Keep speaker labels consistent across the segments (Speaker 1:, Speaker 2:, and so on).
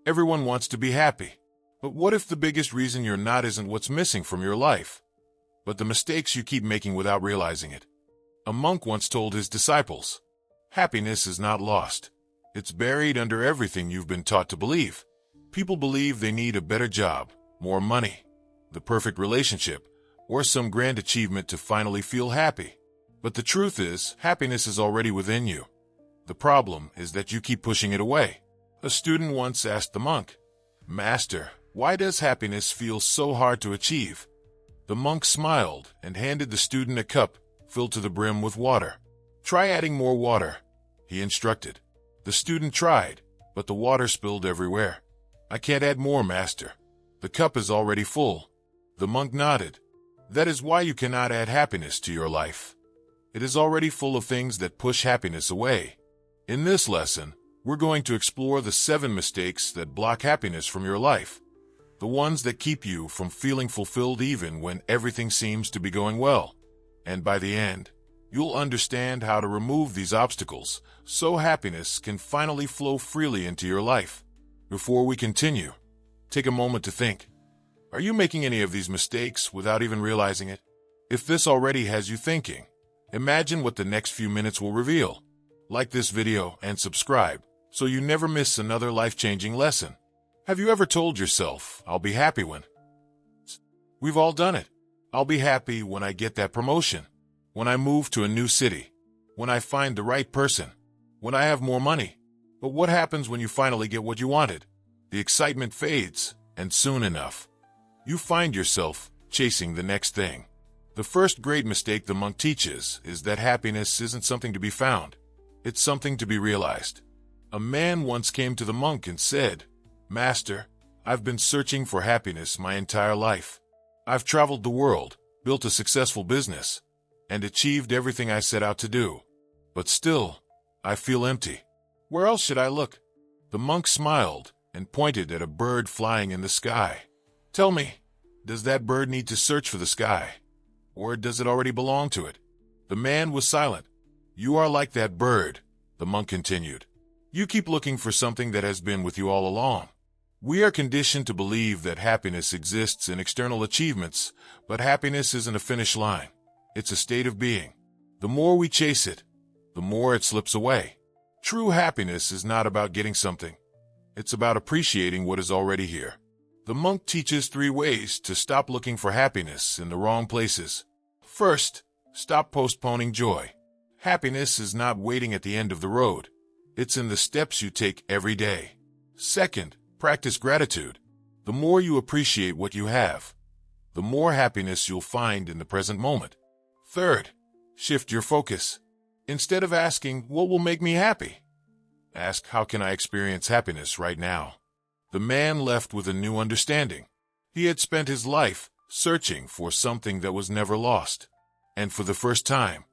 Speaker 1: Everyone wants to be happy. But what if the biggest reason you're not isn't what's missing from your life, but the mistakes you keep making without realizing it? A monk once told his disciples, "Happiness is not lost. It's buried under everything you've been taught to believe." People believe they need a better job, more money, the perfect relationship, or some grand achievement to finally feel happy. But the truth is, happiness is already within you. The problem is that you keep pushing it away. A student once asked the monk, "Master, why does happiness feel so hard to achieve?" The monk smiled and handed the student a cup filled to the brim with water. "Try adding more water," he instructed. The student tried, but the water spilled everywhere. "I can't add more, master. The cup is already full." The monk nodded. "That is why you cannot add happiness to your life. It is already full of things that push happiness away." In this lesson, we're going to explore the 7 mistakes that block happiness from your life. The ones that keep you from feeling fulfilled even when everything seems to be going well. And by the end, you'll understand how to remove these obstacles so happiness can finally flow freely into your life. Before we continue, take a moment to think. Are you making any of these mistakes without even realizing it? If this already has you thinking, imagine what the next few minutes will reveal. Like this video and subscribe so you never miss another life-changing lesson. Have you ever told yourself, "I'll be happy when..." We've all done it. I'll be happy when I get that promotion, when I move to a new city, when I find the right person, when I have more money. But what happens when you finally get what you wanted? The excitement fades, and soon enough, you find yourself chasing the next thing. The first great mistake the monk teaches is that happiness isn't something to be found. It's something to be realized. A man once came to the monk and said, "Master, I've been searching for happiness my entire life. I've traveled the world, built a successful business, and achieved everything I set out to do. But still, I feel empty. Where else should I look?" The monk smiled and pointed at a bird flying in the sky. "Tell me, does that bird need to search for the sky? Or does it already belong to it?" The man was silent. "You are like that bird," the monk continued. "You keep looking for something that has been with you all along. We are conditioned to believe that happiness exists in external achievements, but happiness isn't a finish line. It's a state of being. The more we chase it, the more it slips away. True happiness is not about getting something. It's about appreciating what is already here. The monk teaches 3 ways to stop looking for happiness in the wrong places. First, stop postponing joy. Happiness is not waiting at the end of the road. It's in the steps you take every day. Second, practice gratitude. The more you appreciate what you have, the more happiness you'll find in the present moment. Third, shift your focus. Instead of asking, "What will make me happy?" ask, "How can I experience happiness right now?" The man left with a new understanding. He had spent his life searching for something that was never lost. And for the first time,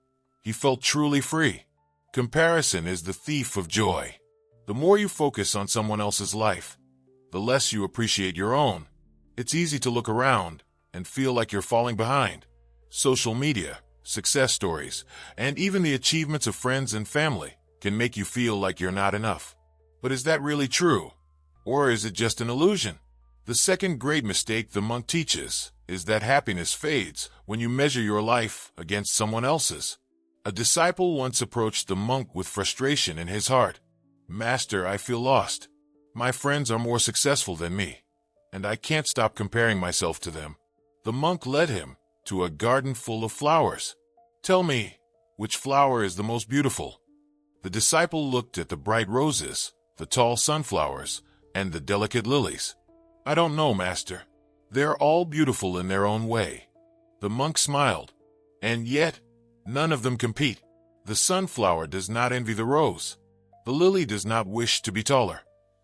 Speaker 1: he felt truly free. Comparison is the thief of joy. The more you focus on someone else's life, the less you appreciate your own. It's easy to look around and feel like you're falling behind. Social media, success stories, and even the achievements of friends and family can make you feel like you're not enough. But is that really true? Or is it just an illusion? The second great mistake the monk teaches is that happiness fades when you measure your life against someone else's. A disciple once approached the monk with frustration in his heart. "Master, I feel lost. My friends are more successful than me, and I can't stop comparing myself to them." The monk led him to a garden full of flowers. "Tell me, which flower is the most beautiful?" The disciple looked at the bright roses, the tall sunflowers, and the delicate lilies. "I don't know, master. They're all beautiful in their own way." The monk smiled. "And yet, none of them compete. The sunflower does not envy the rose. The lily does not wish to be taller.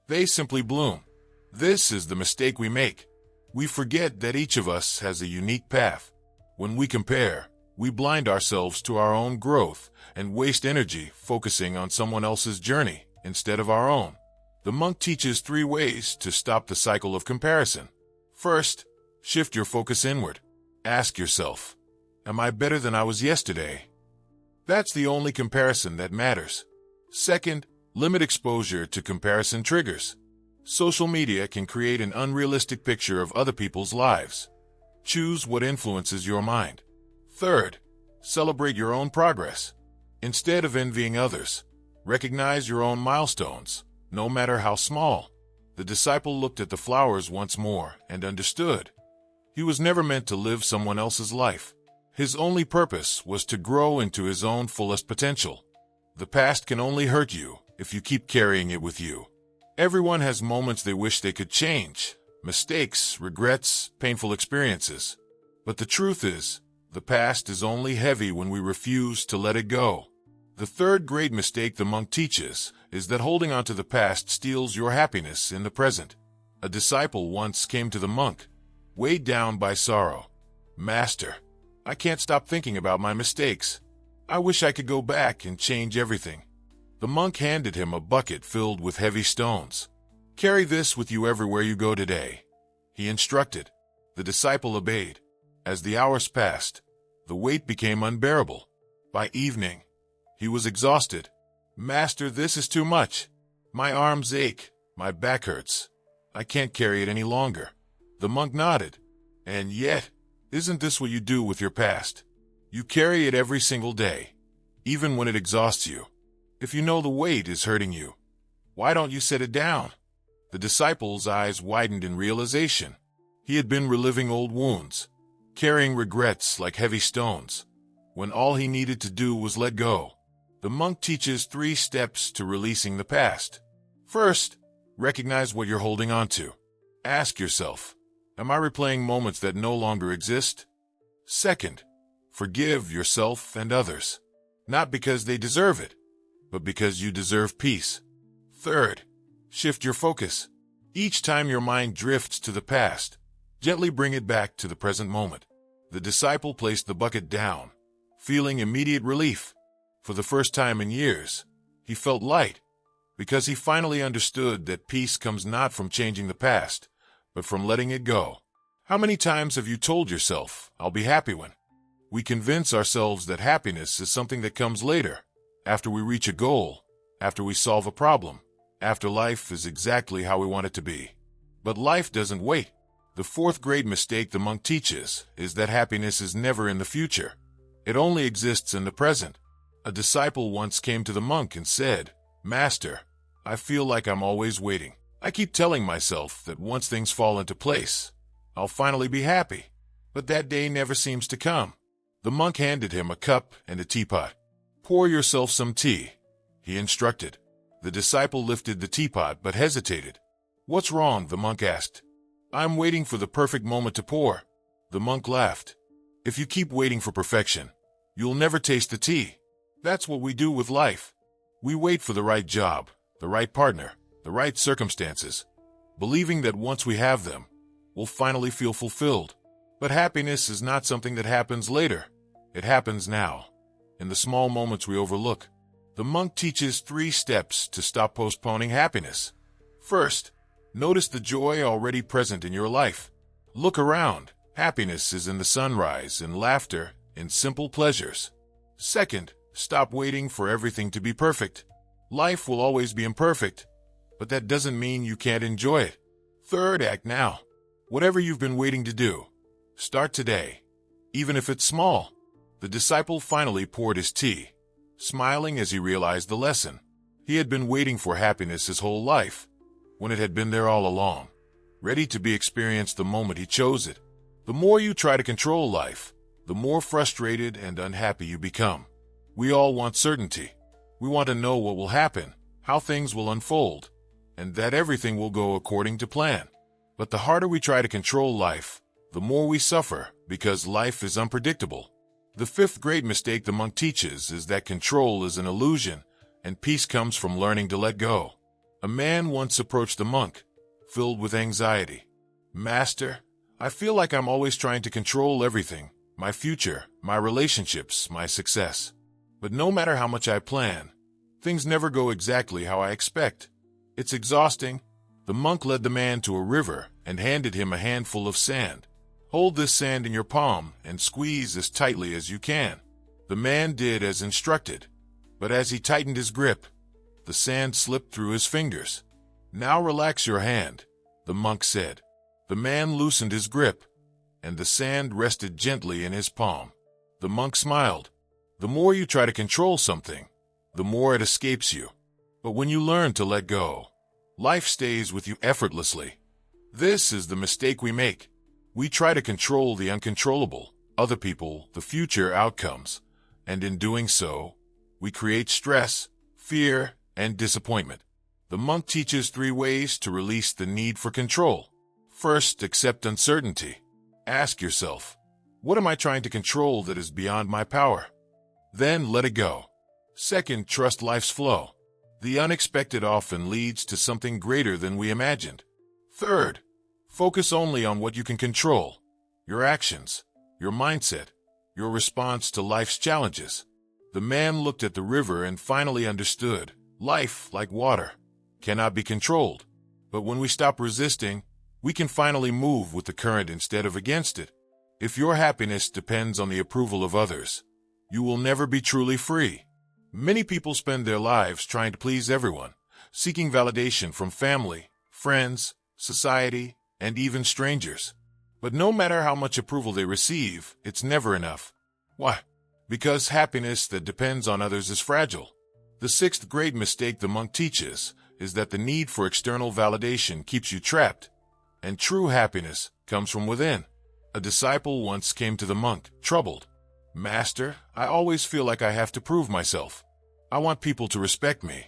Speaker 1: They simply bloom." This is the mistake we make. We forget that each of us has a unique path. When we compare, we blind ourselves to our own growth and waste energy focusing on someone else's journey instead of our own. The monk teaches 3 ways to stop the cycle of comparison. First, shift your focus inward. Ask yourself, "Am I better than I was yesterday?" That's the only comparison that matters. Second, limit exposure to comparison triggers. Social media can create an unrealistic picture of other people's lives. Choose what influences your mind. Third, celebrate your own progress. Instead of envying others, recognize your own milestones, no matter how small. The disciple looked at the flowers once more and understood. He was never meant to live someone else's life. His only purpose was to grow into his own fullest potential. The past can only hurt you if you keep carrying it with you. Everyone has moments they wish they could change, mistakes, regrets, painful experiences. But the truth is, the past is only heavy when we refuse to let it go. The third great mistake the monk teaches is that holding on to the past steals your happiness in the present. A disciple once came to the monk, weighed down by sorrow. "Master, I can't stop thinking about my mistakes. I wish I could go back and change everything." The monk handed him a bucket filled with heavy stones. "Carry this with you everywhere you go today," he instructed. The disciple obeyed. As the hours passed, the weight became unbearable. By evening, he was exhausted. "Master, this is too much. My arms ache, my back hurts. I can't carry it any longer." The monk nodded. "And yet, isn't this what you do with your past? You carry it every single day, even when it exhausts you. If you know the weight is hurting you, why don't you set it down?" The disciple's eyes widened in realization. He had been reliving old wounds, carrying regrets like heavy stones, when all he needed to do was let go. The monk teaches 3 steps to releasing the past. First, recognize what you're holding on to. Ask yourself, am I replaying moments that no longer exist? Second, forgive yourself and others, not because they deserve it, but because you deserve peace. Third, shift your focus. Each time your mind drifts to the past, gently bring it back to the present moment. The disciple placed the bucket down, feeling immediate relief. For the first time in years, he felt light, because he finally understood that peace comes not from changing the past, but from letting it go. How many times have you told yourself, "I'll be happy when"? We convince ourselves that happiness is something that comes later, after we reach a goal, after we solve a problem, after life is exactly how we want it to be. But life doesn't wait. The fourth great mistake the monk teaches is that happiness is never in the future. It only exists in the present. A disciple once came to the monk and said, "Master, I feel like I'm always waiting. I keep telling myself that once things fall into place, I'll finally be happy. But that day never seems to come." The monk handed him a cup and a teapot. "Pour yourself some tea," he instructed. The disciple lifted the teapot but hesitated. "What's wrong?" the monk asked. "I'm waiting for the perfect moment to pour." The monk laughed. "If you keep waiting for perfection, you'll never taste the tea. That's what we do with life. We wait for the right job, the right partner, the right circumstances, believing that once we have them, we'll finally feel fulfilled. But happiness is not something that happens later. It happens now, in the small moments we overlook. The monk teaches 3 steps to stop postponing happiness. First, notice the joy already present in your life. Look around. Happiness is in the sunrise and laughter in simple pleasures. Second, stop waiting for everything to be perfect. Life will always be imperfect, but that doesn't mean you can't enjoy it. Third, act now. Whatever you've been waiting to do, start today, even if it's small. The disciple finally poured his tea, smiling as he realized the lesson. He had been waiting for happiness his whole life, when it had been there all along, ready to be experienced the moment he chose it. The more you try to control life, the more frustrated and unhappy you become. We all want certainty. We want to know what will happen, how things will unfold, and that everything will go according to plan. But the harder we try to control life, the more we suffer because life is unpredictable. The fifth great mistake the monk teaches is that control is an illusion, and peace comes from learning to let go. A man once approached the monk, filled with anxiety. "Master, I feel like I'm always trying to control everything, my future, my relationships, my success. But no matter how much I plan, things never go exactly how I expect. It's exhausting." The monk led the man to a river and handed him a handful of sand. "Hold this sand in your palm and squeeze as tightly as you can." The man did as instructed, but as he tightened his grip, the sand slipped through his fingers. Now relax your hand, the monk said. The man loosened his grip, and the sand rested gently in his palm. The monk smiled. The more you try to control something, the more it escapes you. But when you learn to let go, life stays with you effortlessly. This is the mistake we make. We try to control the uncontrollable, other people, the future outcomes, and in doing so, we create stress, fear, and disappointment. The monk teaches 3 ways to release the need for control. First, accept uncertainty. Ask yourself, what am I trying to control that is beyond my power? Then let it go. Second, trust life's flow. The unexpected often leads to something greater than we imagined. Third, focus only on what you can control. Your actions, your mindset, your response to life's challenges. The man looked at the river and finally understood. Life, like water, cannot be controlled. But when we stop resisting, we can finally move with the current instead of against it. If your happiness depends on the approval of others, you will never be truly free. Many people spend their lives trying to please everyone, seeking validation from family, friends, society, and even strangers. But no matter how much approval they receive, it's never enough. Why? Because happiness that depends on others is fragile. The 6th great mistake the monk teaches is that the need for external validation keeps you trapped, and true happiness comes from within. A disciple once came to the monk, troubled. Master, I always feel like I have to prove myself. I want people to respect me,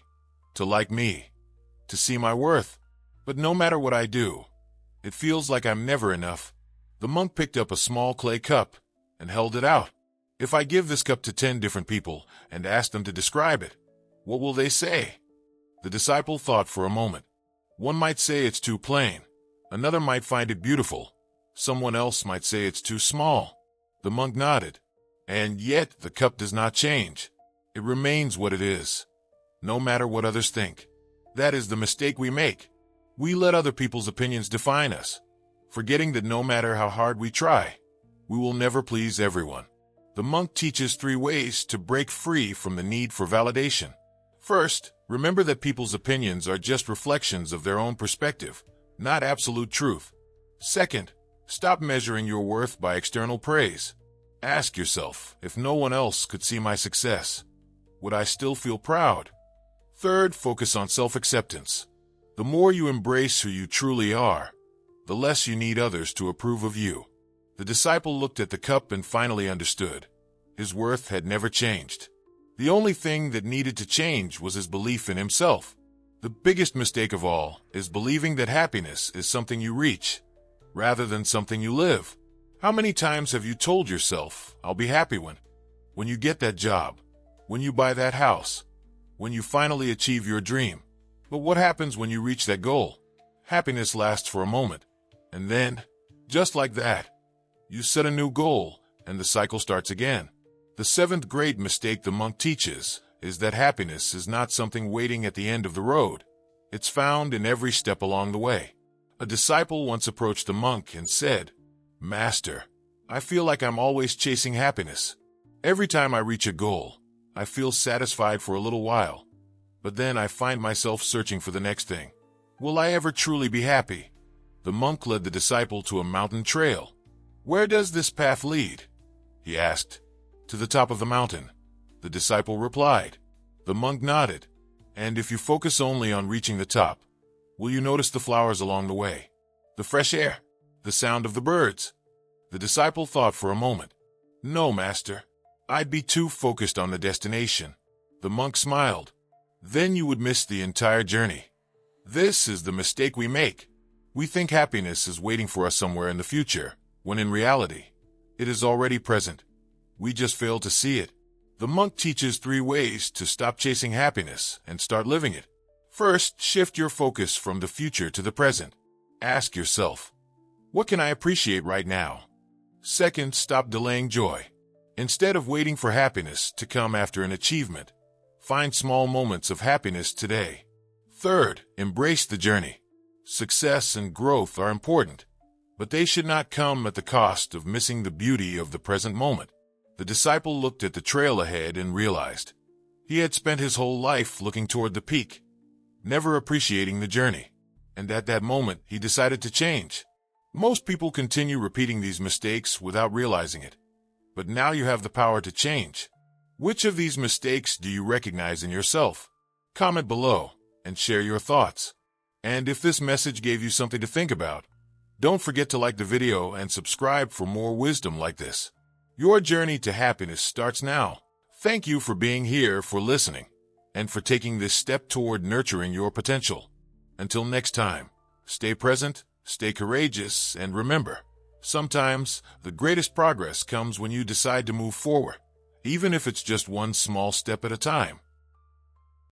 Speaker 1: to like me, to see my worth. But no matter what I do, it feels like I'm never enough. The monk picked up a small clay cup and held it out. If I give this cup to 10 different people and ask them to describe it, what will they say? The disciple thought for a moment. One might say it's too plain. Another might find it beautiful. Someone else might say it's too small. The monk nodded. And yet the cup does not change. It remains what it is, no matter what others think. That is the mistake we make. We let other people's opinions define us, forgetting that no matter how hard we try, we will never please everyone. The monk teaches 3 ways to break free from the need for validation. First, remember that people's opinions are just reflections of their own perspective, not absolute truth. Second, stop measuring your worth by external praise. Ask yourself, if no one else could see my success, would I still feel proud? Third, focus on self-acceptance. The more you embrace who you truly are, the less you need others to approve of you. The disciple looked at the cup and finally understood. His worth had never changed. The only thing that needed to change was his belief in himself. The biggest mistake of all is believing that happiness is something you reach, rather than something you live. How many times have you told yourself, I'll be happy when you get that job, when you buy that house, when you finally achieve your dream? But what happens when you reach that goal? Happiness lasts for a moment, and then, just like that, you set a new goal, and the cycle starts again. The 7th great mistake the monk teaches is that happiness is not something waiting at the end of the road. It's found in every step along the way. A disciple once approached the monk and said, Master, I feel like I'm always chasing happiness. Every time I reach a goal, I feel satisfied for a little while, but then I find myself searching for the next thing. Will I ever truly be happy? The monk led the disciple to a mountain trail. Where does this path lead? He asked. To the top of the mountain, the disciple replied. The monk nodded. And if you focus only on reaching the top, will you notice the flowers along the way, the fresh air, the sound of the birds? The disciple thought for a moment. No, master. I'd be too focused on the destination. The monk smiled. Then you would miss the entire journey. This is the mistake we make. We think happiness is waiting for us somewhere in the future, when in reality, it is already present. We just fail to see it. The monk teaches 3 ways to stop chasing happiness and start living it. First, shift your focus from the future to the present. Ask yourself, what can I appreciate right now? Second, stop delaying joy. Instead of waiting for happiness to come after an achievement, find small moments of happiness today. Third, embrace the journey. Success and growth are important, but they should not come at the cost of missing the beauty of the present moment. The disciple looked at the trail ahead and realized he had spent his whole life looking toward the peak, never appreciating the journey. and at that moment, he decided to change. Most people continue repeating these mistakes without realizing it. But now you have the power to change. Which of these mistakes do you recognize in yourself? Comment below and share your thoughts. And if this message gave you something to think about, don't forget to like the video and subscribe for more wisdom like this. Your journey to happiness starts now. Thank you for being here, for listening, and for taking this step toward nurturing your potential. Until next time, stay present, stay courageous, and remember, sometimes the greatest progress comes when you decide to move forward, even if it's just one small step at a time.